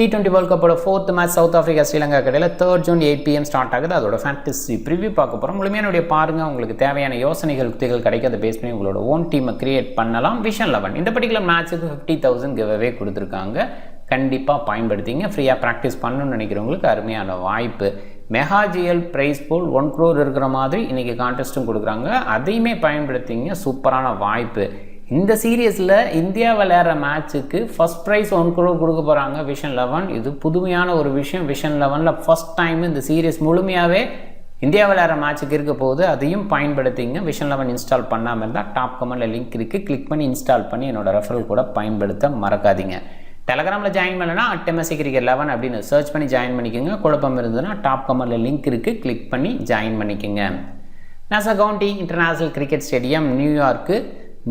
T20 World Cup fourth match South Africa Sri Lanka கடையில் 3rd June 8 PM start ஆகுது. அதோட fantasy preview பார்க்க போகிறோம். முழுமையான பாருங்கள், உங்களுக்கு தேவையான யோசனைகள் யுக்திகள் கிடைக்காத பேஸ் பண்ணி உங்களோட ஓன் டீமை கிரியேட் பண்ணலாம். விஷன் 11 இந்த பர்டிகுலர் மேட்ச்சுக்கு 50,000 கிவ்அவே கொடுத்துருக்காங்க. கண்டிப்பாக பயன்படுத்திங்க. ஃப்ரீயாக ப்ராக்டிஸ் பண்ணணும்னு நினைக்கிறவங்களுக்கு அருமையான வாய்ப்பு. மெகாஜிஎல் ப்ரைஸ் போல் 1 crore இருக்கிற மாதிரி இன்றைக்கி கான்டெஸ்ட்டும் கொடுக்குறாங்க. அதையுமே பயன்படுத்திங்க. சூப்பரான வாய்ப்பு. இந்த சீரியஸில் இந்தியா விளையாடுற மேட்ச்சுக்கு ஃபஸ்ட் ப்ரைஸ் 1 crore கொடுக்க போகிறாங்க. விஷன் 11 இது புதுமையான ஒரு விஷயம். விஷன் 11ல் ஃபஸ்ட் டைம் இந்த சீரியஸ் முழுமையாகவே இந்தியா விளையாடுற மேட்ச்சுக்கு இருக்க போது அதையும் பயன்படுத்திங்க. விஷன் 11 இன்ஸ்டால் பண்ணாமல் இருந்தால் டாப் கமெண்டில் லிங்க் இருக்குது, கிளிக் பண்ணி இன்ஸ்டால் பண்ணி என்னோடய ரெஃபரல் கூட பயன்படுத்த மறக்காதீங்க. டெலகிராமில் ஜாயின் பண்ணலன்னா @MSCcricket11 அப்படின்னு சர்ச் பண்ணி ஜாயின் பண்ணிக்கோங்க. குழப்பம் இருந்ததுன்னா டாப் கமெண்டில் லிங்க் இருக்குது, கிளிக் பண்ணி ஜாயின் பண்ணிக்கோங்க. NASA county international cricket stadium New York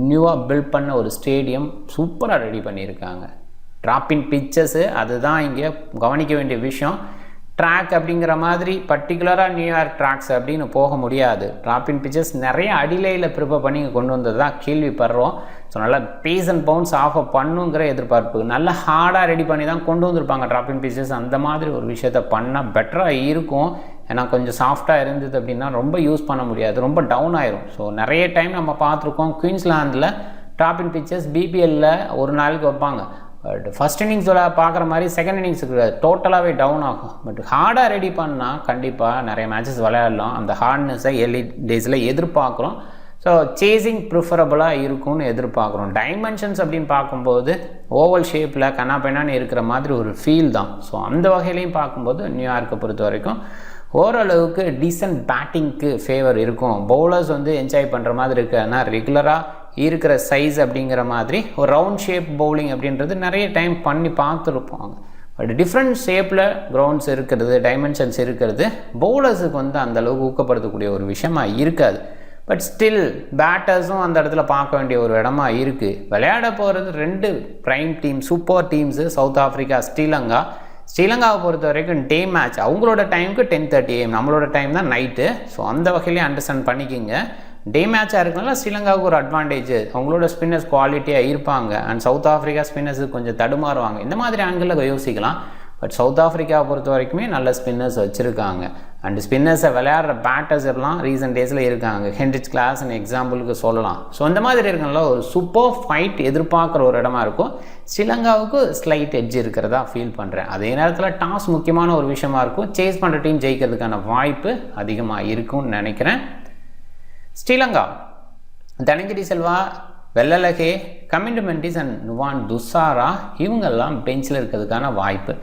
நியூவாக பில்ட் பண்ண ஒரு ஸ்டேடியம் சூப்பராக ரெடி பண்ணியிருக்காங்க. ட்ராப்பின் பிச்சஸ்ஸு அதுதான் இங்கே கவனிக்க வேண்டிய விஷயம். ட்ராக் அப்படிங்கிற மாதிரி பர்டிகுலராக நியூயார்க் ட்ராக்ஸ் அப்படின்னு போக முடியாது. ட்ராப்பின் பிச்சஸ் நிறைய அடிலையில் ப்ரிப்பேர் பண்ணி இங்கே கொண்டு வந்தது தான் கேள்விப்படுறோம். ஸோ நல்லா பேஸ் அண்ட் பவுன்ஸ் ஆஃப் பண்ணுங்கிற எதிர்பார்ப்பு. நல்லா ஹார்டாக ரெடி பண்ணி தான் கொண்டு வந்திருப்பாங்க ட்ராப்பின் பிச்சஸ். அந்த மாதிரி ஒரு விஷயத்த பண்ணால் பெட்டராக இருக்கும். ஏன்னா கொஞ்சம் சாஃப்டாக இருந்தது அப்படின்னா ரொம்ப யூஸ் பண்ண முடியாது, ரொம்ப டவுன் ஆயிரும். ஸோ நிறைய டைம் நம்ம பார்த்துருக்கோம் குயின்ஸ்லாண்டில் ட்ராப்பின் பிச்சஸ் பிபிஎல்லில் ஒரு நாளைக்கு வைப்பாங்க. பட் ஃபஸ்ட் இன்னிங்ஸோட பார்க்குற மாதிரி செகண்ட் இன்னிங்ஸுக்கு டோட்டலாகவே டவுன் ஆகும். பட் ஹார்டாக ரெடி பண்ணால் கண்டிப்பாக நிறைய மேட்சஸ் விளையாடலாம். அந்த ஹார்ட்னஸை ஏர்லி டேஸில் எதிர்பார்க்குறோம். ஸோ சேசிங் ப்ரிஃபரபுளாக இருக்கும்னு எதிர்பார்க்குறோம். டைமென்ஷன்ஸ் அப்படின்னு பார்க்கும்போது ஓவல் ஷேப்பில் கண்ணாப்பெண்ணான்னு இருக்கிற மாதிரி ஒரு ஃபீல் தான். ஸோ அந்த வகையிலையும் பார்க்கும்போது நியூயார்க்கை பொறுத்த வரைக்கும் ஓரளவுக்கு டீசன்ட் பேட்டிங்க்கு ஃபேவர் இருக்கும். பவுலர்ஸ் என்ஜாய் பண்ணுற மாதிரி இருக்குது. ஆனால் ரெகுலராக இருக்கிற சைஸ் அப்படிங்கிற மாதிரி ஒரு ரவுண்ட் ஷேப் பவுலிங் அப்படின்றது நிறைய டைம் பண்ணி பார்த்துருப்பாங்க. பட் டிஃப்ரெண்ட் ஷேப்பில் கிரவுண்ட்ஸ் இருக்கிறது, டைமென்ஷன்ஸ் இருக்கிறது பவுலர்ஸுக்கு அந்தளவுக்கு ஊக்கப்படுத்தக்கூடிய ஒரு விஷயமா இருக்காது. பட் ஸ்டில் பேட்டர்ஸும் அந்த இடத்துல பார்க்க வேண்டிய ஒரு இடமா இருக்குது. விளையாட போகிறது 2 prime team, super teams, South Africa, Sri Lanka. ஸ்ரீலங்காவை பொறுத்த வரைக்கும் டே மேட்ச், அவங்களோட டைமுக்கு 10:30 AM, நம்மளோட டைம் தான் நைட்டு. ஸோ அந்த வகையிலே அண்டர்ஸ்டாண்ட் பண்ணிக்கிங்க. டே மேட்சாக இருக்கனால ஸ்ரீலங்காவுக்கு ஒரு அட்வான்டேஜ். அவங்களோட ஸ்பின்னர்ஸ் குவாலிட்டியாக இருப்பாங்க. அண்ட் சவுத் ஆஃப்ரிக்கா ஸ்பின்னர்ஸு கொஞ்சம் தடுமாறுவாங்க. இந்த மாதிரி ஆங்கிளில் யோசிக்கலாம். பட் சவுத் ஆஃப்ரிக்காவை பொறுத்த வரைக்குமே நல்ல ஸ்பின்னர்ஸ் வச்சுருக்காங்க. அண்ட் ஸ்பின்னர்ஸை விளையாடுற பேட்டர்ஸ் எல்லாம் ரீசன்ட் டேஸில் இருக்காங்க. ஹென்ரிச் கிளாஸ்ன்னு எக்ஸாம்பிளுக்கு சொல்லலாம். ஸோ அந்த மாதிரி இருக்கனால ஒரு சூப்பர் ஃபைட் எதிர்பார்க்குற ஒரு இடமா இருக்கும். ஸ்ரீலங்காவுக்கு ஸ்லைட் எட்ஜ் இருக்கிறதா ஃபீல் பண்ணுறேன். அதே நேரத்தில் டாஸ் முக்கியமான ஒரு விஷயமா இருக்கும். சேஸ் பண்ணுற டீம் ஜெயிக்கிறதுக்கான வாய்ப்பு அதிகமாக இருக்கும்னு நினைக்கிறேன். ஸ்ரீலங்கா தனஞ்சரி செல்வா, வெள்ளலகே, கமிண்டு மெண்டிஸ் அண்ட் நுவான் துசாரா இவங்கெல்லாம் பெஞ்சில் இருக்கிறதுக்கான வாய்ப்பு.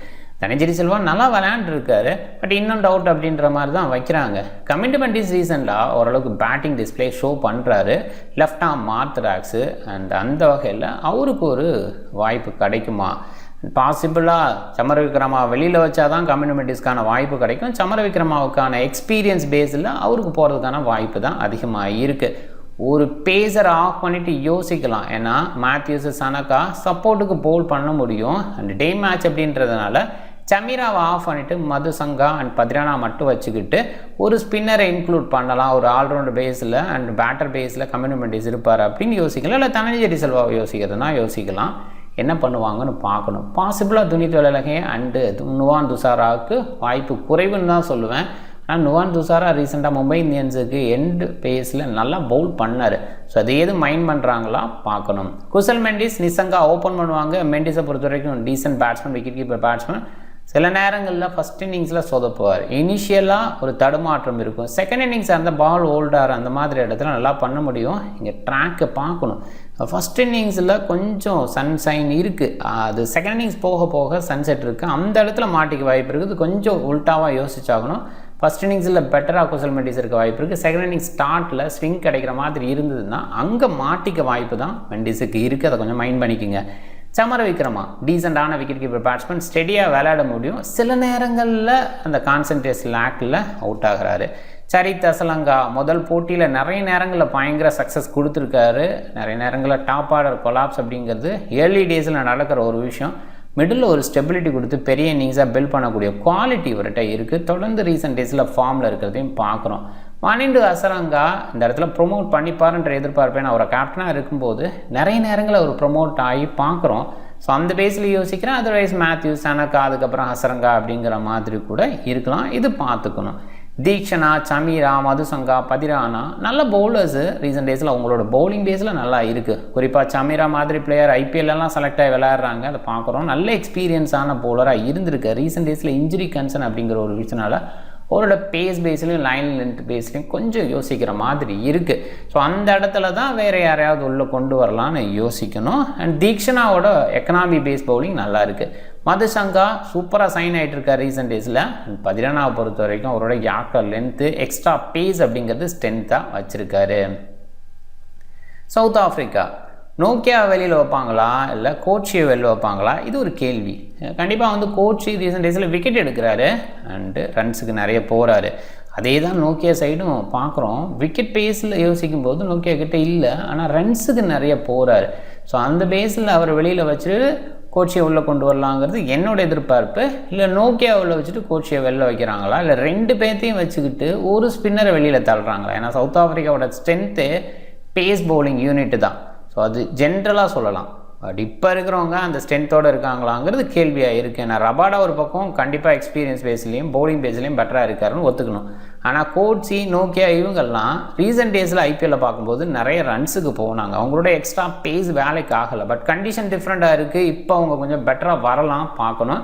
தனஞ்சரி செல்வா நல்லா விளையாண்டுருக்காரு. பட் இன்னும் டவுட் அப்படின்ற மாதிரி தான் வைக்கிறாங்க. கமிண்டு மெண்டிஸ் ரீசெண்டாக ஓரளவுக்கு பேட்டிங் டிஸ்பிளே ஷோ பண்ணுறாரு. Left arm orthodox. அண்ட் அந்த வகையில் அவருக்கு ஒரு வாய்ப்பு கிடைக்குமா? பாசிபிளாக சமர விக்ரமா வெளியில் வச்சா தான் கமிண்டு மெண்டிஸ்க்கான வாய்ப்பு கிடைக்கும். சமர விக்ரமாவுக்கான எக்ஸ்பீரியன்ஸ் பேஸில் அவருக்கு போகிறதுக்கான வாய்ப்பு தான் அதிகமாக இருக்குது. ஒரு பேஸரை ஆஃப் பண்ணிவிட்டு யோசிக்கலாம். ஏன்னா மேத்யூஸ், சனக்கா சப்போர்ட்டுக்கு பவுல் பண்ண முடியும். அண்ட் டே மேட்ச் அப்படின்றதுனால சமீராவை ஆஃப் பண்ணிவிட்டு மதுசங்கா அண்ட் பத்ரானா மட்டும் வச்சுக்கிட்டு ஒரு ஸ்பின்னரை இன்க்ளூட் பண்ணலாம். ஒரு ஆல்ரவுண்ட் பேஸில் அண்ட் பேட்டர் பேஸில் கமிண்டு மெண்டிஸ் இருப்பார் அப்படின்னு யோசிக்கலாம். இல்லை தனஞ்சரி செல்வாவை யோசிக்கிறதுனா யோசிக்கலாம். என்ன பண்ணுவாங்கன்னு பார்க்கணும். பாசிபிளாக துனித் வெள்ளலகே அண்டு நுவான் துசாராவுக்கு வாய்ப்பு குறைவுன்னு தான் சொல்லுவேன். ஆனால் நுவான் துசாரா ரீசெண்டாக மும்பை இந்தியன்ஸுக்கு எண்டு பேஸில் நல்லா பவுல் பண்ணார். ஸோ அது எதுவும் மைண்ட் பண்ணுறாங்களா பார்க்கணும். குசல் மெண்டிஸ், நிசங்கா ஓப்பன் பண்ணுவாங்க. மெண்டிஸை பொறுத்த வரைக்கும் decent batsman, wicket keeper batsman. சில நேரங்களில் ஃபஸ்ட் இன்னிங்ஸில் சொதப்புவார். இனிஷியலாக ஒரு தடுமாற்றம் இருக்கும். செகண்ட் இன்னிங்ஸ் அந்த பால் ஹோல்டார் அந்த மாதிரி இடத்துல நல்லா பண்ண முடியும். இங்கே ட்ராக்கை பார்க்கணும். ஃபஸ்ட் இன்னிங்ஸில் கொஞ்சம் சன்ஷைன் இருக்குது. அது செகண்ட் இன்னிங்ஸ் போக போக சன்செட் இருக்குது. அந்த இடத்துல மாட்டிக்க வாய்ப்பு இருக்குது. கொஞ்சம் உல்ட்டாவாக யோசிச்சாகணும். ஃபஸ்ட் இன்னிங்ஸில் பெட்டராக குசல் மெண்டிஸ் இருக்க வாய்ப்பு இருக்குது. செகண்ட் இன்னிங்ஸ் ஸ்டார்ட்டில் ஸ்விங் கிடைக்கிற மாதிரி இருந்ததுன்னா அங்கே மாட்டிக்க வாய்ப்பு தான் மெண்டிஸுக்கு இருக்குது. அதை கொஞ்சம் மைண்ட் பண்ணிக்கோங்க. சமர விக்ரமா டீசெண்டான விக்கெட் கீப்பர் பேட்ஸ்மேன், ஸ்டெடியாக விளையாட முடியும். சில நேரங்களில் அந்த கான்சன்ட்ரேஷன் லேக்கில் அவுட் ஆகிறாரு. சரித் அசலங்கா முதல் போட்டியில் நிறைய நேரங்களில் பயங்கர சக்ஸஸ் கொடுத்துருக்காரு. நிறைய நேரங்களில் டாப் ஆர்டர் கொலாப்ஸ் அப்படிங்கிறது ஏர்லி டேஸில் நடக்கிற ஒரு விஷயம். மிடில் ஒரு ஸ்டெபிலிட்டி கொடுத்து பெரிய இன்னிங்ஸாக பில்ட் பண்ணக்கூடிய குவாலிட்டி இவர்கிட்ட இருக்குது. தொடர்ந்து ரீசெண்ட் டேஸில் ஃபார்மில் இருக்கிறதையும் பார்க்குறோம். மணிண்டு அசலங்கா இந்த இடத்துல ப்ரொமோட் பண்ணிப்பாருன்ற எதிர்பார்ப்பேன். அவரை கேப்டனாக இருக்கும்போது நிறைய நேரங்களில் அவர் ப்ரொமோட் ஆகி பார்க்குறோம். ஸோ அந்த பேஸில் யோசிக்கிறேன். அதர்வைஸ் மேத்யூஸ், சனக்கா, அதுக்கப்புறம் ஹசரங்கா அப்படிங்கிற மாதிரி கூட இருக்கலாம். இது பார்த்துக்கணும். தீக்ஷனா, சமீரா, மதுசங்கா, பதிரானா நல்ல பவுலர்ஸு. ரீசன்ட் டேஸில் அவங்களோட பவுலிங் பேஸில் நல்லா இருக்குது. குறிப்பாக சமீரா மாதிரி பிளேயர் ஐபிஎல்லாம் செலக்ட் ஆகி விளையாடுறாங்க, அதை பார்க்குறோம். நல்ல எக்ஸ்பீரியன்ஸான பவுலராக இருந்திருக்கு. ரீசன்ட் டேஸில் இன்ஜுரி கன்சர்ன் அப்படிங்கிற ஒரு விஷயத்தினால அவரோட பேஸ் பேஸ்லையும் லைன் லென்த் பேஸ்லையும் கொஞ்சம் யோசிக்கிற மாதிரி இருக்குது. ஸோ அந்த இடத்துல தான் வேறு யாரையாவது உள்ளே கொண்டு வரலான்னு யோசிக்கணும். அண்ட் தீக்ஷனாவோட எக்கனாமி பேஸ் பவுலிங் நல்லா இருக்குது. மதுசங்கா சூப்பராக சைன் ஆகிட்டு இருக்கார் ரீசன்ட் டேஸில். பதிரானாவை பொறுத்த வரைக்கும் அவரோட யாக்கர் லென்த்து, எக்ஸ்ட்ரா பேஸ் அப்படிங்கிறது ஸ்ட்ரென்த்தாக வச்சுருக்காரு. சவுத் ஆஃப்ரிக்கா நோக்கியா வெளியில் வைப்பாங்களா இல்லை கோச்சியை வெளியில் வைப்பாங்களா, இது ஒரு கேள்வி. கண்டிப்பாக வந்து கோச்சி ரீசன்ட் டேஸில் விக்கெட் எடுக்கிறாரு அண்டு ரன்ஸுக்கு நிறைய போகிறாரு. அதே தான் நோக்கியா சைடும் பார்க்குறோம். விக்கெட் பேஸில் யோசிக்கும் போது நோக்கியா கிட்டே இல்லை, ஆனால் ரன்ஸுக்கு நிறைய போகிறாரு. ஸோ அந்த பேஸில் அவர் வெளியில் வச்சுட்டு கோச்சியை உள்ளே கொண்டு வரலாங்கிறது என்னோட எதிர்பார்ப்பு. இல்லை நோக்கியா உள்ளே வச்சுட்டு கோச்சியை வெளில வைக்கிறாங்களா, இல்லை ரெண்டு பேர்த்தையும் வச்சுக்கிட்டு ஒரு ஸ்பின்னரை வெளியில் தள்ளுறாங்களா. ஏன்னா சவுத் ஆஃப்ரிக்காவோட ஸ்ட்ரென்த்து பேஸ் பவுலிங் யூனிட்டு தான். ஸோ அது ஜென்ரலாக சொல்லலாம். பட் இப்போ இருக்கிறவங்க அந்த ஸ்ட்ரென்த்தோடு இருக்காங்களாங்கிறது கேள்வியாக இருக்குது. ஏன்னா ரபாடா ஒரு பக்கம் கண்டிப்பாக எக்ஸ்பீரியன்ஸ் பேஸ்லேயும் பவுலிங் பேஸ்லேயும் பெட்டராக இருக்காருன்னு ஒத்துக்கணும். ஆனால் கோச்சி, நோக்கியா இவங்கெல்லாம் ரீசன்ட் டேஸில் ஐபிஎல்லில் பார்க்கும்போது நிறைய ரன்ஸுக்கு போனாங்க. அவங்களோட எக்ஸ்ட்ரா பேஸ் வேலைக்கு ஆகலை. பட் கண்டிஷன் டிஃப்ரெண்ட்டாக இருக்குது. இப்போ அவங்க கொஞ்சம் பெட்டராக வரலாம், பார்க்கணும்.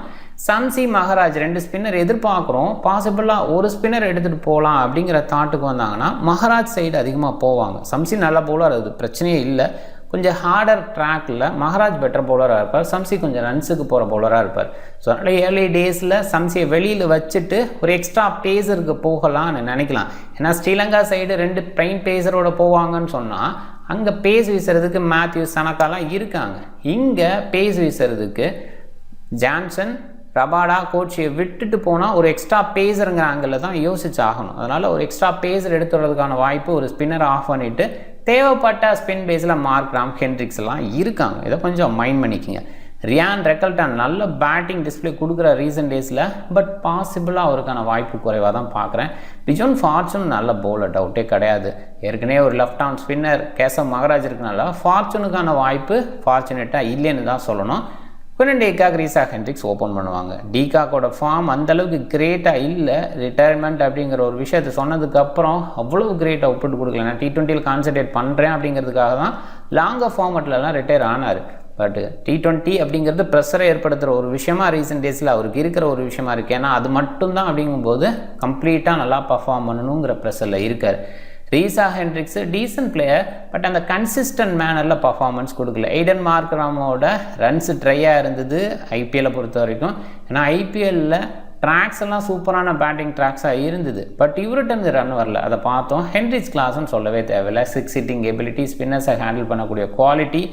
சம்சி, மகராஜ் ரெண்டு ஸ்பின்னர் எதிர்பார்க்குறோம். பாசிபிளாக ஒரு ஸ்பின்னர் எடுத்துகிட்டு போகலாம் அப்படிங்கிற தாட்டுக்கு வந்தாங்கன்னா மகராஜ் சைடு அதிகமாக போவாங்க. சம்சி நல்ல பவுலர், அது பிரச்சனையே இல்லை. கொஞ்சம் ஹார்டர் ட்ராக்கில் மகராஜ் பெட்டர் பவுலராக இருப்பார், சம்சி கொஞ்சம் ரன்ஸுக்கு போகிற பவுலராக இருப்பார். ஸோ அதனால் ஏர்லி டேஸில் சம்சியை வெளியில் வச்சுட்டு ஒரு எக்ஸ்ட்ரா பேஸருக்கு போகலான்னு நினைக்கலாம். ஏன்னா ஸ்ரீலங்கா சைடு ரெண்டு பிரைம் பேஸரோட போவாங்கன்னு சொன்னால் அங்கே பேஸ் வீசுறதுக்கு மேத்யூஸ், சனக்காலாம் இருக்காங்க. இங்கே பேஸ் வீசுறதுக்கு ஜான்சன், ரபாடா, கோச்சியை விட்டுட்டு போனால் ஒரு எக்ஸ்ட்ரா பேஸருங்கிற ஆங்கிளில் தான் யோசிச்சாகணும். அதனால் ஒரு எக்ஸ்ட்ரா பேஸர் எடுத்து வரதுக்கான வாய்ப்பு, ஒரு ஸ்பின்னரை ஆஃப் பண்ணிவிட்டு தேவைப்பட்ட ஸ்பின் பேஸில் மார்க்ராம், ஹென்ட்ரிக்ஸ் எல்லாம் இருக்காங்க. இதை கொஞ்சம் மைண்ட் பண்ணிக்கோங்க. ரியான் ரெக்கல்டன் நல்ல பேட்டிங் டிஸ்பிளே கொடுக்குற ரீசன்ட் டேஸில், பட் பாசிபிளாக அவருக்கான வாய்ப்பு குறைவாக தான் பார்க்குறேன். பிஜோன் ஃபார்ச்சூன் நல்ல பவுலர், டவுட்டே கிடையாது. ஏற்கனவே ஒரு left arm spinner Keshav Maharaj இருக்குனால ஃபார்ச்சூனுக்கான வாய்ப்பு ஃபார்ச்சுனேட்டாக இல்லைன்னு தான் சொல்லணும். Quinton de Kock, Reeza Hendricks open பண்ணுவாங்க. டீகாக்கோட ஃபார்ம் அந்தளவுக்கு கிரேட்டாக இல்லை. ரிட்டையர்மெண்ட் அப்படிங்கிற ஒரு விஷயத்தை சொன்னதுக்கப்புறம் அவ்வளவு கிரேட்டாக அவுட்புட் கொடுக்கல. நான் T20 கான்சன்ட்ரேட் பண்ணுறேன் அப்படிங்கிறதுக்காக தான் லாங்கர் ஃபார்மெட்லலாம் ரிட்டையர் ஆனார். பட் T20 அப்படிங்கிறது ப்ரெஷரை ஏற்படுத்துகிற ஒரு விஷயமா ரீசன்ட் டேஸில் அவருக்கு இருக்கிற ஒரு விஷயமா இருக்குது. ஏன்னா அது மட்டும்தான் அப்படிங்கும்போது கம்ப்ளீட்டாக நல்லா பர்ஃபார்ம் பண்ணணுங்கிற ப்ரெஷரில் இருக்கார். ரீசா ஹென்ட்ரிக்ஸு டீசன்ட் பிளேயர், பட் அந்த கன்சிஸ்டன்ட் மேனரில் பர்ஃபார்மன்ஸ் கொடுக்கல. எய்டன் மார்க்ராமோட ரன்ஸு ட்ரையாக இருந்தது ஐபிஎல்லை பொறுத்த வரைக்கும். ஏன்னா ஐபிஎல்லில் ட்ராக்ஸ் எல்லாம் சூப்பரான பேட்டிங் ட்ராக்ஸாக இருந்தது, பட் இவர்கிட்ட ரன் வரல. அதை பார்த்தோம். ஹென்ட்ரிக்ஸ் கிளாஸ்ன்னு சொல்லவே தேவையில்லை. 6 ஹிட்டிங் எபிலிட்டி, ஸ்பின்னர்ஸை ஹேண்டில் பண்ணக்கூடிய குவாலிட்டி.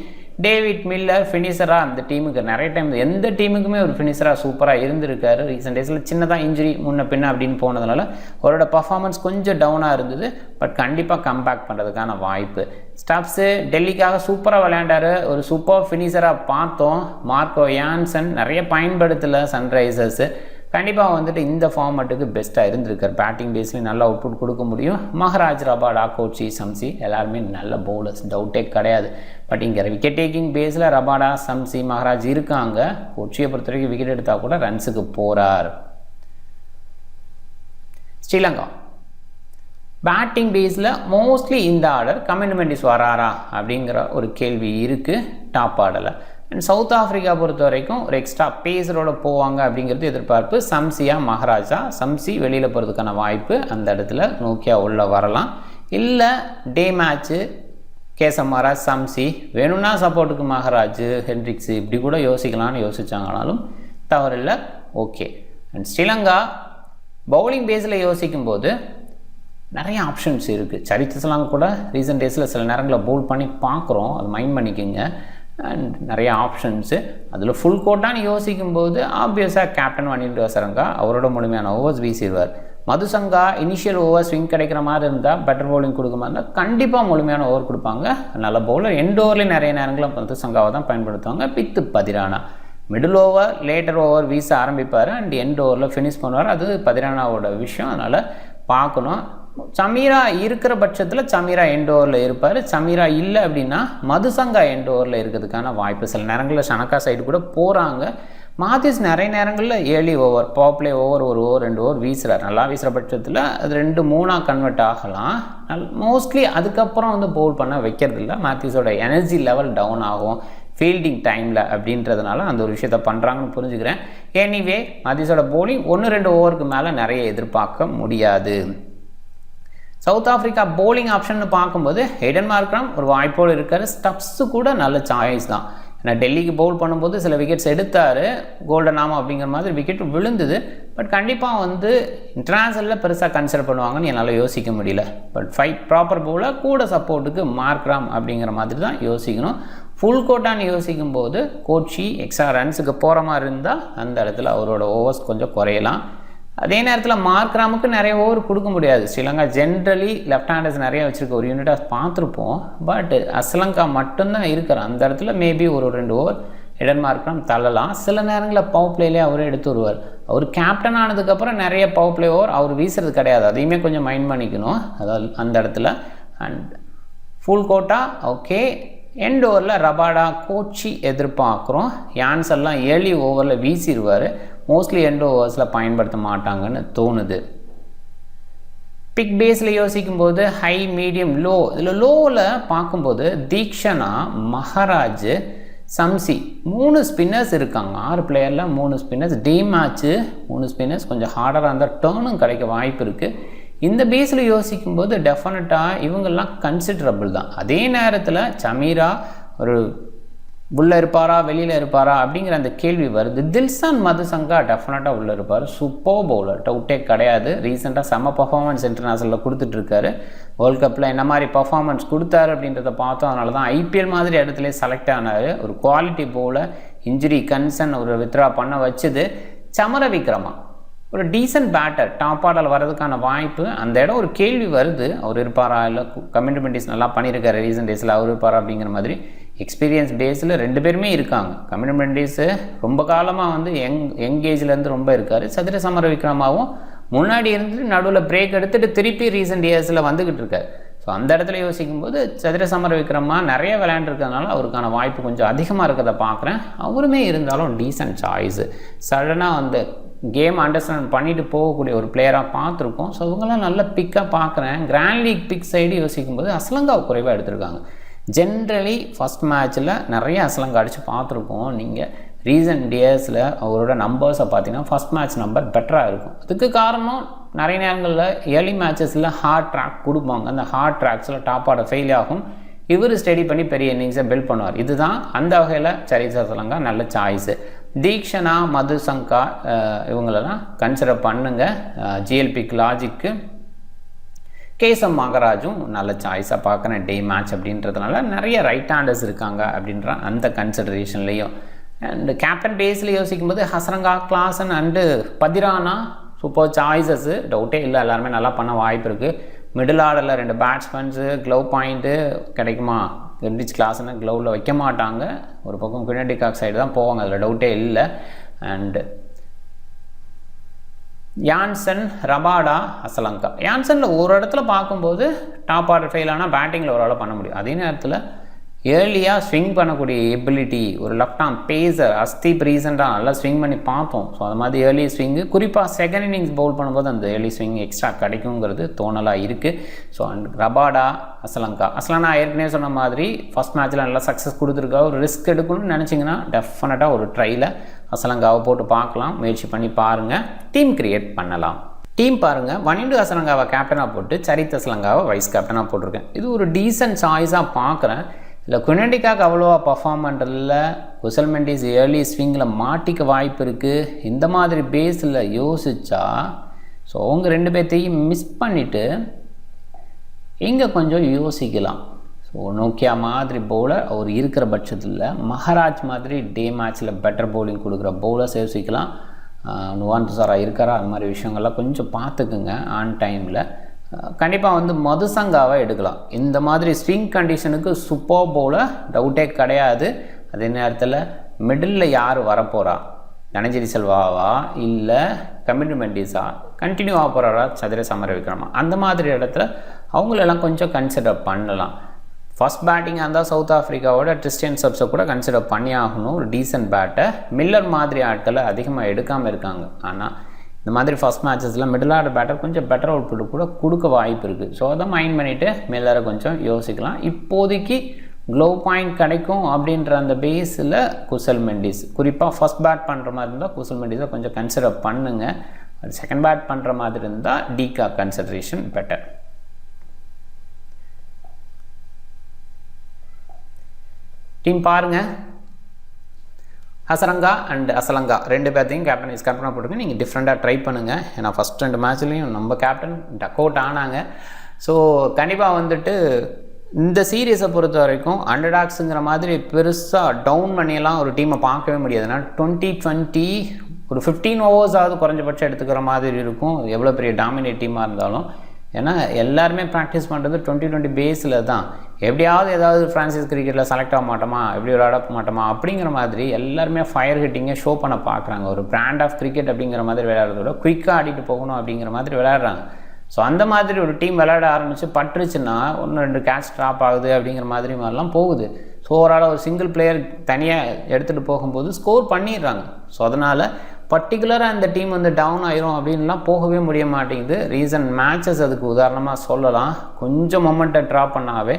டேவிட் மில்லர் ஃபினிஷராக அந்த டீமுக்கு நிறைய டைம், எந்த டீமுக்குமே ஒரு ஃபினிஷராக சூப்பராக இருந்திருக்காரு. ரீசன்ட் டேஸில் சின்னதாக இன்ஜுரி முன்ன பின்ன அப்படின்னு போனதுனால அவரோட பர்ஃபார்மன்ஸ் கொஞ்சம் டவுனாக இருந்தது. பட் கண்டிப்பாக கம்பேக் பண்ணுறதுக்கான வாய்ப்பு. ஸ்டப்ஸு டெல்லிக்காக சூப்பராக விளையாண்டார், ஒரு சூப்பர் ஃபினிஷராக பார்த்தோம். மார்க்கோ யான்சன் நிறைய பயன்படுத்தலை சன்ரைசர்ஸு. கண்டிப்பாக வந்துட்டு இந்த ஃபார்மேட்டுக்கு பெஸ்ட்டாக இருந்திருக்கார். பேட்டிங் பேஸ்லேயும் நல்லா அவுட்புட் கொடுக்க முடியும். மகராஜ், ரபாடா, கோச்சி, சம்சி எல்லாருமே நல்ல பவுலர்ஸ், டவுட்டே கிடையாது. பட் இங்கே விக்கெட் டேக்கிங் பேஸில் ரபாடா, சம்சி, மகராஜ் இருக்காங்க. கோச்சியை பொறுத்த வரைக்கும் விக்கெட் எடுத்தால் கூட ரன்ஸுக்கு போகிறார். ஸ்ரீலங்கா பேட்டிங் பேஸில் மோஸ்ட்லி இந்த ஆர்டர் கமிட்மெண்ட்ஸ் வராரா அப்படிங்கிற ஒரு கேள்வி இருக்குது டாப் ஆர்டரில். அண்ட் சவுத் ஆஃப்ரிக்கா பொறுத்த வரைக்கும் ஒரு எக்ஸ்ட்ரா பேஸரோடு போவாங்க அப்படிங்கிறது எதிர்பார்ப்பு. சம்சியா, மகராஜா. சம்சி வெளியில் போகிறதுக்கான வாய்ப்பு, அந்த இடத்துல நோக்கியா உள்ளே வரலாம். இல்லை டே மேட்ச்சு கேசவ் மகராஜ், சம்சி வேணும்னா சப்போர்ட்டுக்கு மகராஜ், ஹென்ட்ரிக்ஸு இப்படி கூட யோசிக்கலாம்னு யோசிச்சாங்கனாலும் தவறில்லை. ஓகே. அண்ட் ஸ்ரீலங்கா பவுலிங் பேஸில் யோசிக்கும்போது நிறைய ஆப்ஷன்ஸ் இருக்குது. சரித்திரலாம் கூட ரீசன்ட் டேஸில் சில நேரங்களில் பவுல் பண்ணி பார்க்குறோம், அது மைண்ட் பண்ணிக்கோங்க. அண்ட் நிறைய ஆப்ஷன்ஸு அதில் ஃபுல் கோட்டான்னு யோசிக்கும்போது ஆப்வியஸாக கேப்டன் வனிண்டு ஹசரங்கா அவரோட முழுமையான ஓவர்ஸ் வீசிடுவார். மதுசங்கா இனிஷியல் ஓவர் ஸ்விங் கிடைக்கிற மாதிரி இருந்தால், பெட்டர் பவுலிங் கொடுக்க மாதிரி இருந்தால் கண்டிப்பாக முழுமையான ஓவர் கொடுப்பாங்க. நல்ல பவுலர். எண்ட் ஓவர்லேயும் நிறைய நேரங்களில் மதுசங்காவை தான் பயன்படுத்துவாங்க. பித்து Pathirana middle over, later over வீச ஆரம்பிப்பார் அண்ட் எண்ட் ஓவரில் ஃபினிஷ் பண்ணுவார். அது பதிரானாவோட விஷயம், அதனால் பார்க்கணும். சமீரா இருக்கிற பட்சத்தில் சமீரா எண்ட் ஓவரில் இருப்பார். சமீரா இல்லை அப்படின்னா மதுசங்கா எண்ட் ஓவரில் இருக்கிறதுக்கான வாய்ப்பு. சில நேரங்களில் ஷனக்கா சைடு கூட போகிறாங்க. மாத்திஸ் நிறைய நேரங்களில் early over, power play over, ஒரு ஓவர் 2 ஓவர் வீசுகிறார். நல்லா வீசுகிற பட்சத்தில் அது 2-3 கன்வெர்ட் ஆகலாம். மோஸ்ட்லி அதுக்கப்புறம் வந்து பவுல் பண்ண வைக்கிறதில்ல. மாத்திஸோட எனர்ஜி லெவல் டவுன் ஆகும் ஃபீல்டிங் டைமில் அப்படின்றதுனால அந்த ஒரு விஷயத்த பண்ணுறாங்கன்னு புரிஞ்சுக்கிறேன். எனிவே மாத்திஸோட பவுலிங் 1-2 ஓவருக்கு மேலே நிறைய எதிர்பார்க்க முடியாது. சவுத் ஆஃப்ரிக்கா பவுலிங் ஆப்ஷன் பார்க்கும்போது ஹேடன் மார்க்ரம் ஒரு வாய்ப்போடு இருக்கார். ஸ்டப்ஸு கூட நல்ல சாய்ஸ் தான். ஏன்னா டெல்லிக்கு பவுல் பண்ணும்போது சில விக்கெட்ஸ் எடுத்தார். கோல்டன் ஆம் அப்படிங்கிற மாதிரி விக்கெட் விழுந்தது. பட் கண்டிப்பாக வந்து இன்டர்நேஷனலில் பெருசாக கன்சிடர் பண்ணுவாங்கன்னு என்னால் யோசிக்க முடியல. பட் 5 ப்ராப்பர் பவுலில் கூட சப்போர்ட்டுக்கு மார்க்ராம் அப்படிங்கிற மாதிரி தான் யோசிக்கணும். ஃபுல் கோட்டான்னு யோசிக்கும் போது கோச்சி எக்ஸ்ட்ரா ரன்ஸுக்கு போகிற மாதிரி இருந்தால் அந்த இடத்துல அவரோட ஓவர்ஸ் கொஞ்சம் குறையலாம். அதே நேரத்தில் மார்க்ராமுக்கு நிறைய ஓவர் கொடுக்க முடியாது. ஸ்ரீலங்கா ஜென்ரலி லெஃப்ட் ஹேண்டர்ஸ் நிறைய வச்சுருக்க ஒரு யூனிட்டாக பார்த்துருப்போம். பட் அஸ்லங்கா மட்டும்தான் இருக்கிற அந்த இடத்துல மேபி ஒரு 2 ஓவர் ஹேடன் மார்க்ராம் தள்ளலாம். சில நேரங்களில் பவர் பிளேலேயே அவரே எடுத்து வருவார். அவர் கேப்டன் ஆனதுக்கப்புறம் நிறைய பவர் பிளே ஓவர் அவர் வீசுறது கிடையாது. அதையுமே கொஞ்சம் மைண்ட் பண்ணிக்கணும். அதாவது அந்த இடத்துல and full quota okay. End ஓவரில் ரபாடா கோச்சி எதிர்பார்க்குறோம். யான்செல்லாம் ஏர்லி ஓவரில் வீசிடுவார். மோஸ்ட்லி எண்ட் ஓவர்ஸில் பயன்படுத்த மாட்டாங்கன்னு தோணுது. பிக் பேஸில் யோசிக்கும்போது ஹை, மீடியம், லோ. இதில் லோவில் பார்க்கும்போது தீக்ஷனா, மஹராஜ், சம்சி 3 ஸ்பின்னர்ஸ் இருக்காங்க. 6 பிளேயரில் 3 ஸ்பின்னர்ஸ். டே மேட்ச்சு 3 ஸ்பின்னர்ஸ் கொஞ்சம் ஹார்டராக இருந்தால் டேர்னும் கிடைக்க வாய்ப்பு இருக்குது. இந்த பேஸில் யோசிக்கும்போது டெஃபினட்டாக இவங்கெல்லாம் கன்சிடரபிள் தான். அதே நேரத்தில் சமீரா ஒரு உள்ளே இருப்பாரா வெளியில் இருப்பாரா அப்படிங்கிற அந்த கேள்வி வருது. தில்ஷான் மதுசங்கா டெஃபினட்டாக உள்ளே இருப்பார். சூப்பர் பவுலர், டவுட்டே கிடையாது. ரீசெண்டாக செம்ம பர்ஃபார்மன்ஸ் இன்டர்நேஷனலில் கொடுத்துட்ருக்காரு. வேர்ல்ட் கப்பில் என்ன மாதிரி பர்ஃபார்மன்ஸ் கொடுத்தாரு அப்படின்றத பார்த்தோம். அதனால தான் ஐபிஎல் மாதிரி இடத்துல செலக்ட் ஆனார். ஒரு குவாலிட்டி பவுலர். இன்ஜுரி கன்சர்ன் ஒரு வித்ரா பண்ண வச்சுது. சமர விக்ரமா ஒரு டீசன்ட் பேட்டர், டாப் ஆர்டரில் வர்றதுக்கான வாய்ப்பு. அந்த இடம் ஒரு கேள்வி வருது. அவர் இருப்பாரா, இல்லை கமிட்மெண்ட்ஸ் நல்லா பண்ணியிருக்காரு ரீசெண்ட் டேஸில், அவர் இருப்பாரா அப்படிங்கிற மாதிரி. எக்ஸ்பீரியன்ஸ் பேஸில் 2 பேருமே இருக்காங்க. கமிட்மெண்ட்ஸு ரொம்ப காலமாக வந்து யங்கேஜ்லேருந்து ரொம்ப இருக்கார். சதுர சமர விக்ரமாவும் முன்னாடி இருந்துட்டு நடுவில் பிரேக் எடுத்துகிட்டு திருப்பி ரீசெண்ட் இயர்ஸில் வந்துக்கிட்டு இருக்கார். ஸோ அந்த இடத்துல யோசிக்கும்போது சதுர சமர விக்ரமா நிறைய விளையாண்டுருக்கிறதுனால அவருக்கான வாய்ப்பு கொஞ்சம் அதிகமாக இருக்கிறத பார்க்குறேன். அவருமே இருந்தாலும் டீசன்ட் சாய்ஸு. சடனாக வந்து கேம் அண்டர்ஸ்டாண்ட் பண்ணிட்டு போகக்கூடிய ஒரு பிளேயராக பார்த்துருக்கோம். ஸோ இவங்கெல்லாம் நல்ல பிக்காக பார்க்குறேன். கிராண்ட் லீக் பிக் சைடு யோசிக்கும்போது அஸ்லங்காவை குறைவாக எடுத்திருக்காங்க. ஜென்ரலி ஃபஸ்ட் மேட்ச்சில் நிறைய அஸ்லங்கா அடித்து பார்த்துருக்கோம். நீங்கள் ரீசன்ட் இயர்ஸில் அவரோட நம்பர்ஸை பார்த்தீங்கன்னா ஃபஸ்ட் மேட்ச் நம்பர் பெட்டராக இருக்கும். அதுக்கு காரணம் நிறைய நேரங்களில் ஏர்லி மேட்சஸில் ஹார்ட் ட்ராக் கொடுப்பாங்க. அந்த ஹார்ட் ட்ராக்ஸில் டாப் ஆர்டர் ஃபெயில் ஆகும். இவர் ஸ்டடி பண்ணி பெரிய இன்னிங்ஸை பில்ட் பண்ணுவார். இதுதான் அந்த வகையில் சரிசா அஸ்லங்கா நல்ல சாய்ஸு. தீக்ஷனா, மதுசங்கா இவங்களெல்லாம் கன்சிடர் பண்ணுங்கள். ஜிஎல்பிக்கு லாஜிக்கு கேசம் மகராஜும் நல்ல சாய்ஸாக பார்க்குறேன் டே மேட்ச் அப்படின்றதுனால. நிறைய ரைட் ஹேண்டர்ஸ் இருக்காங்க அப்படின்ற அந்த கன்சிடரேஷன்லேயும். அண்டு கேப்டன் பேஸில் யோசிக்கும்போது Hasaranga, Klaasen and Pathirana super choices. டவுட்டே இல்லை, எல்லாருமே நல்லா பண்ண வாய்ப்பு இருக்குது. மிடில் ஆர்டரில் 2 பேட்ஸ்மேன்ஸு, க்ளவ் பாயிண்ட்டு கிடைக்குமா? கிரிச் கிளாஸ்னு க்ளவுவில் வைக்க மாட்டாங்க. ஒரு பக்கம் குயினன் டி காக் சைடு தான் போவாங்க, அதில் டவுட்டே இல்லை. And Jansen, Rabada, Asalanka. யான்சனில் ஒரு இடத்துல பார்க்கும்போது டாப் ஆர்டர் ஃபெயில் ஆனால் பேட்டிங்கில் ஒரு ஆள் பண்ண முடியும். அதே நேரத்தில் ஏர்லியாக ஸ்விங் பண்ணக்கூடிய எபிலிட்டி, ஒரு லெஃப்ட் ஆர்ம் பேசர். அஸ்தீப் ரீசெண்டாக நல்லா ஸ்விங் பண்ணி பார்த்தோம். ஸோ அது மாதிரி ஏர்லி ஸ்விங்கு, குறிப்பாக செகண்ட் இன்னிங்ஸ் பவுல் பண்ணும்போது அந்த ஏர்லி ஸ்விங் எக்ஸ்ட்ரா கிடைக்குங்கிறது தோணலாக இருக்குது. ஸோ அண்ட் ரபாடா, அஸ்லானா ஏற்கனவே சொன்ன மாதிரி ஃபஸ்ட் மேட்ச்சில் நல்லா சக்ஸஸ் கொடுத்துருக்கா. ஒரு ரிஸ்க் எடுக்கணும்னு நினச்சிங்கன்னா டெஃபினட்டாக ஒரு ட்ரையில் அஸ்லங்காவை போட்டு பார்க்கலாம். முயற்சி பண்ணி பாருங்கள். டீம் கிரியேட் பண்ணலாம். டீம் பாருங்கள். வனிண்டு அஸ்லங்காவை கேப்டனாக போட்டு சரித் அஸ்லங்காவை வைஸ் கேப்டனாக போட்டிருக்கேன். இது ஒரு டீசன்ட் சாய்ஸாக பார்க்குறேன். இல்லை குயினன் டி காக் அவ்வளோவா பர்ஃபார்ம் பண்ணுறதில்ல. குசல் மெண்டிஸ் ஏர்லி ஸ்விங்கில் மாட்டிக்க வாய்ப்பு இருக்குது. இந்த மாதிரி பேஸில் யோசித்தா ஸோ அவங்க 2 பேர்த்தையும் மிஸ் பண்ணிவிட்டு இங்கே கொஞ்சம் யோசிக்கலாம். ஸோ நோக்கியா மாதிரி பவுலர் அவர் இருக்கிற பட்சத்தில் மஹராஜ் மாதிரி டே மேட்ச்சில் பெட்டர் பவுலிங் கொடுக்குற பவுலர்ஸ் யோசிக்கலாம். நுவான் துஷாரா இருக்காரா, அந்த மாதிரி விஷயங்கள்லாம் கொஞ்சம் பார்த்துக்குங்க. ஆன் டைமில் கண்டிப்பாக வந்து மதுசங்காவை எடுக்கலாம். இந்த மாதிரி ஸ்விங் கண்டிஷனுக்கு சூப்பர் பவுலர், டவுட்டே கிடையாது. அதே நேரத்தில் மிடில் யார் வரப்போகிறா, தனஞ்சரி செல்வாவா இல்லை கமிட்டி மெண்டிஸா கண்டினியூ ஆக போகிறாரா சதுர சமர விக்ரமா, அந்த மாதிரி இடத்துல அவங்களெல்லாம் கொஞ்சம் கன்சிடர் பண்ணலாம். ஃபஸ்ட் பேட்டிங்காக இருந்தால் சவுத் ஆஃப்ரிக்காவோட ட்ரிஸ்டியன் சப்ஸை கூட கன்சிடர் பண்ணி ஆகணும். ஒரு டீசென்ட் பேட்டை மில்லர் மாதிரி ஆட்களை அதிகமாக எடுக்காமல் இருக்காங்க. ஆனால் இந்த மாதிரி ஃபஸ்ட் மேட்சஸில் மிடில் ஆர்டர் பேட்டர் கொஞ்சம் பெட்டர் அவுட்புட் கூட கொடுக்க வாய்ப்பு இருக்குது. ஸோ அதை மைண்ட் பண்ணிவிட்டு மில்லரை கொஞ்சம் யோசிக்கலாம். இப்போதைக்கு க்ளோவ் பாயிண்ட் கிடைக்கும் அப்படின்ற அந்த பேஸில் குசல் மெண்டிஸ், குறிப்பாக ஃபஸ்ட் பேட் பண்ணுற மாதிரி இருந்தால் குசல் மெண்டிஸை கொஞ்சம் கன்சிடர் பண்ணுங்கள். அது செகண்ட் பேட் பண்ணுற மாதிரி இருந்தால் டீகா கன்சிடரேஷன் பெட்டர். டீம் பாருங்கள், ஹசரங்கா அண்ட் அசலங்கா 2 பேர்த்தையும் கேப்டன் வைஸ் கேப்டனாக போட்டுருங்க. நீங்கள் டிஃப்ரெண்ட்டாக ட்ரை பண்ணுங்கள். ஏன்னா ஃபஸ்ட் 2 மேட்ச்லேயும் நம்ம கேப்டன் டக் அவுட் ஆனாங்க. ஸோ கண்டிப்பாக வந்துட்டு இந்த சீரீஸை பொறுத்த வரைக்கும் அண்டர்டாக்ஸுங்கிற மாதிரி பெருசாக டவுன் பண்ணியெல்லாம் ஒரு டீமை பார்க்கவே முடியாதுன்னா 2020 ஒரு 15 ஓவர்ஸாவது குறைஞ்சபட்சம் எடுத்துக்கிற மாதிரி இருக்கும், எவ்வளோ பெரிய டாமினேட் டீமாக இருந்தாலும். ஏன்னா எல்லாருமே ப்ராக்டிஸ் பண்ணுறது 2020 பேஸில் தான். எப்படியாவது ஏதாவது ஃப்ரான்சைஸ் கிரிக்கெட்டில் செலக்ட் ஆக மாட்டோமா, எப்படி விளையாட மாட்டோமா அப்படிங்கிற மாதிரி எல்லாருமே ஃபயர் ஹிட்டிங்கை ஷோ பண்ண பார்க்குறாங்க. ஒரு பிராண்ட் ஆஃப் கிரிக்கெட் அப்படிங்கிற மாதிரி விளையாடுறத விட குயிக்காக ஆடிட்டு போகணும் அப்படிங்கிற மாதிரி விளையாடுறாங்க. ஸோ அந்த மாதிரி ஒரு டீம் விளையாட ஆரம்பித்து பட்டுருச்சுன்னா 1-2 கேட்ச் ட்ராப் ஆகுது அப்படிங்கிற மாதிரிலாம் போகுது. ஸோ ஓவரால் ஒரு சிங்கிள் பிளேயர் தனியாக எடுத்துகிட்டு போகும்போது ஸ்கோர் பண்ணிடுறாங்க. ஸோ அதனால் பர்டிகுலராக அந்த டீம் வந்து டவுன் ஆயிரும் அப்படின்லாம் போகவே முடிய மாட்டேங்குது. ரீசன் மேட்சஸ் அதுக்கு உதாரணமாக சொல்லலாம். கொஞ்சம் மொமெண்ட்டை ட்ராப் பண்ணாவே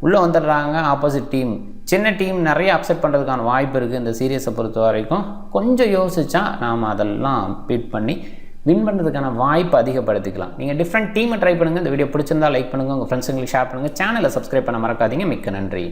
உள்ளே வந்துடுறாங்க ஆப்போசிட் டீம். சின்ன டீம் நிறைய அப்செட் பண்ணுறதுக்கான வாய்ப்பு இருக்குது. இந்த சீரியஸை பொறுத்த வரைக்கும் கொஞ்சம் யோசிச்சா நாம் அதெல்லாம் பீட் பண்ணி வின் பண்ணுறதுக்கான வாய்ப்பு அதிகப்படுத்திக்கலாம். நீங்கள் டிஃப்ரெண்ட் டீமை ட்ரை பண்ணுங்கள். இந்த வீடியோ பிடிச்சிருந்தால் லைக் பண்ணுங்கள், உங்கள் ஃப்ரெண்ட்ஸுங்களுக்கு ஷேர் பண்ணுங்கள், சேனலை சப்ஸ்கிரைப் பண்ண மறக்காதீங்க. மிக்க நன்றி.